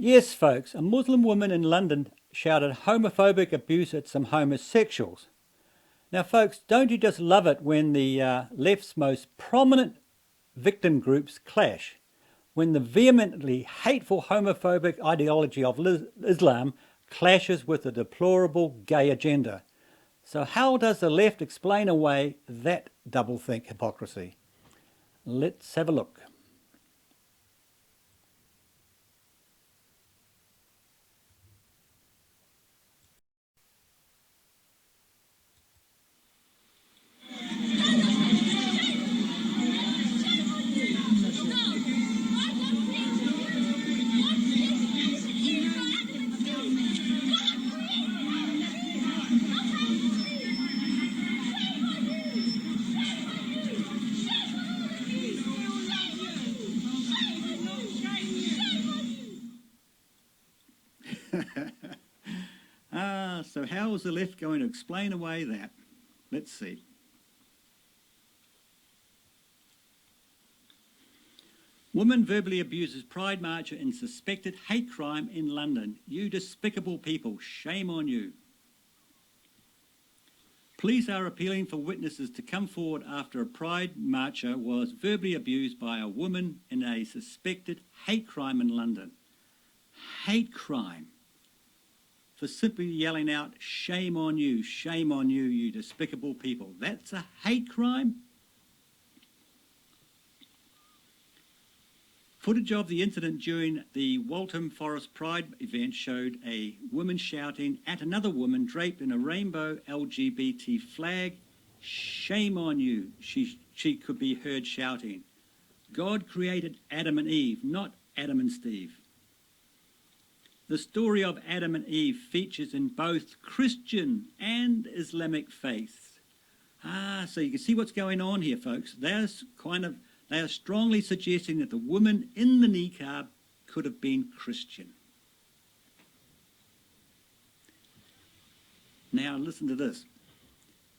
Yes, folks, a Muslim woman in London shouted homophobic abuse at some homosexuals. Now, folks, don't you just love it when the left's most prominent victim groups clash? When the vehemently hateful homophobic ideology of Islam clashes with the deplorable gay agenda. So how does the left explain away that doublethink hypocrisy? Let's have a look. So how is the left going to explain away that? Let's see. Woman verbally abuses Pride marcher in suspected hate crime in London. You despicable people, shame on you. Police are appealing for witnesses to come forward after a Pride marcher was verbally abused by a woman in a suspected hate crime in London. Hate crime. For simply yelling out, shame on you, you despicable people. That's a hate crime? Footage of the incident during the Waltham Forest Pride event showed a woman shouting at another woman draped in a rainbow LGBT flag. Shame on you, she could be heard shouting. God created Adam and Eve, not Adam and Steve. The story of Adam and Eve features in both Christian and Islamic faiths. So you can see what's going on here, folks. They are strongly suggesting that the woman in the niqab could have been Christian. Now listen to this.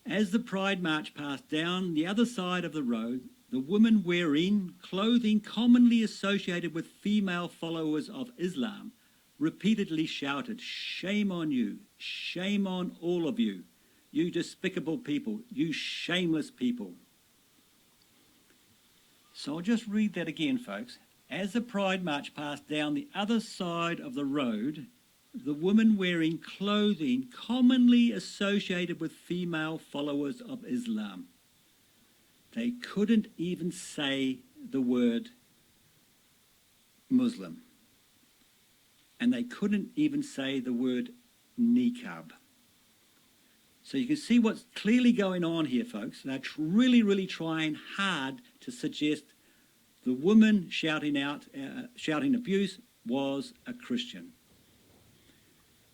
As the Pride March passed down the other side of the road, the woman wearing clothing commonly associated with female followers of Islam repeatedly shouted, shame on you, shame on all of you, you despicable people, you shameless people. So I'll just read that again, folks. As the Pride March passed down the other side of the road, the woman wearing clothing commonly associated with female followers of Islam. They couldn't even say the word Muslim. And they couldn't even say the word niqab. So you can see what's clearly going on here, folks. They're really trying hard to suggest the woman shouting abuse was a Christian.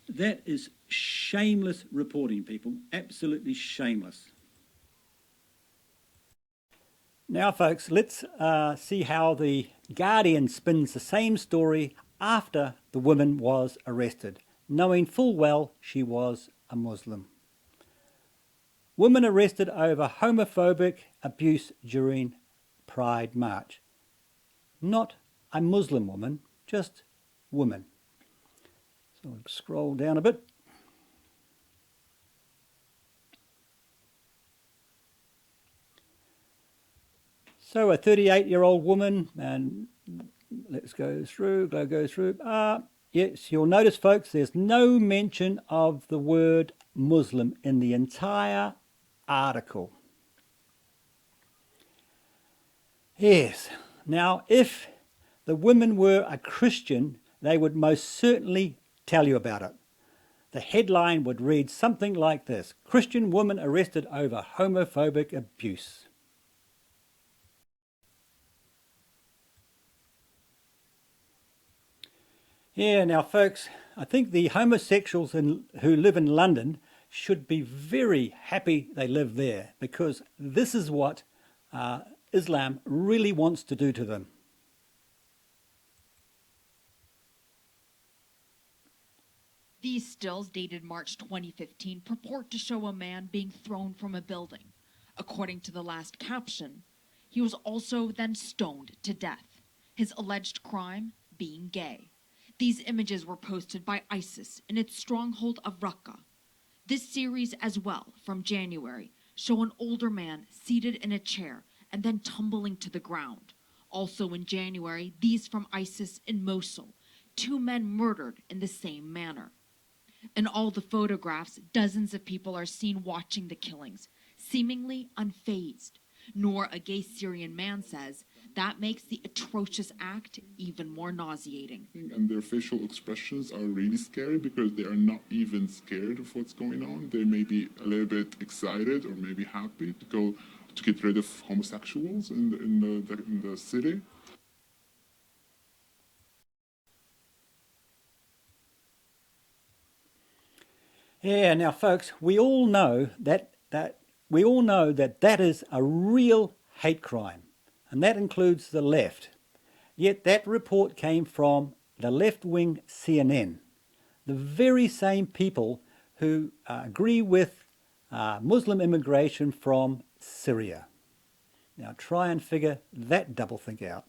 That is shameless reporting, people. Absolutely shameless. Now, folks, let's see how the Guardian spins the same story after the woman was arrested, knowing full well she was a Muslim. Woman arrested over homophobic abuse during Pride March. Not a Muslim woman, just woman. So I'll scroll down a bit. So a 38-year-old woman, and let's go through. Yes, you'll notice, folks, there's no mention of the word Muslim in the entire article. Yes. Now, if the women were a Christian, they would most certainly tell you about it. The headline would read something like this: Christian woman arrested over homophobic abuse. Yeah, now folks, I think the homosexuals who live in London should be very happy they live there, because this is what Islam really wants to do to them. These stills, dated March 2015, purport to show a man being thrown from a building. According to the last caption, he was also then stoned to death, his alleged crime being gay. These images were posted by ISIS in its stronghold of Raqqa. This series as well, from January, show an older man seated in a chair and then tumbling to the ground. Also in January, these from ISIS in Mosul, 2 men murdered in the same manner. In all the photographs, dozens of people are seen watching the killings, seemingly unfazed. Noor, a gay Syrian man, says that makes the atrocious act even more nauseating. And their facial expressions are really scary because they are not even scared of what's going on. They may be a little bit excited or maybe happy to get rid of homosexuals in the city. Yeah, now folks, we all know that is a real hate crime, and that includes the left. Yet that report came from the left-wing CNN, the very same people who agree with Muslim immigration from Syria. Now try and figure that doublethink out.